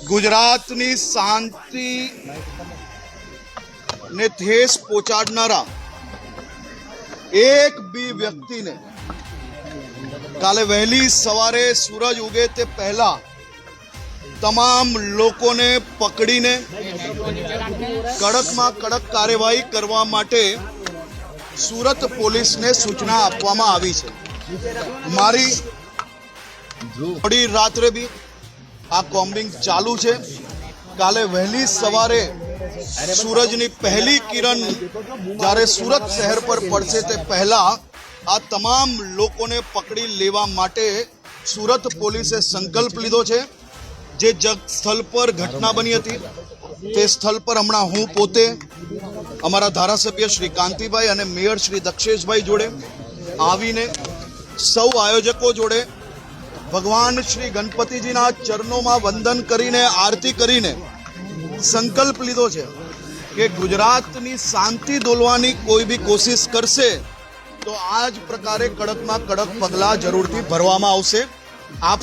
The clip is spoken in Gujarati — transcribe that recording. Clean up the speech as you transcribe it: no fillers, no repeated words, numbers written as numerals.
ગુજરાતની શાંતિ ને ઠેસ પહોંચાડનારા એક બી વ્યક્તિને કાલે વહેલી સવારે સૂરજ ઉગે તે પહેલા તમામ લોકોને પકડીને કડકમાં કડક કાર્યવાહી કરવા માટે સુરત પોલીસને સૂચના આપવામાં આવી છે। મારી મોડી રાત્રે બી આ કોમ્બિંગ ચાલુ છે। કાલે વહેલી સવારે સૂરજની પહેલી કિરણ જ્યારે સુરત શહેર પર પડશે તે પહેલા આ તમામ લોકોને પકડી લેવા માટે સુરત પોલીસે સંકલ્પ લીધો છે। જે સ્થળ પર ઘટના બની હતી તે સ્થળ પર હમણાં હું પોતે અમારા ધારાસભ્ય શ્રી કાંતિભાઈ અને મેયર શ્રી દક્ષેશભાઈ જોડે આવીને સૌ આયોજકો જોડે ભગવાન શ્રી ગણપતિજીના ચરણોમાં વંદન કરીને આરતી કરીને સંકલ્પ લીધો છે કે ગુજરાતની શાંતિ દોલવાની કોઈ બી કોશિશ કરશે તો આ જ પ્રકારે કડકમાં કડક પગલાં જરૂરથી ભરવામાં આવશે। આપ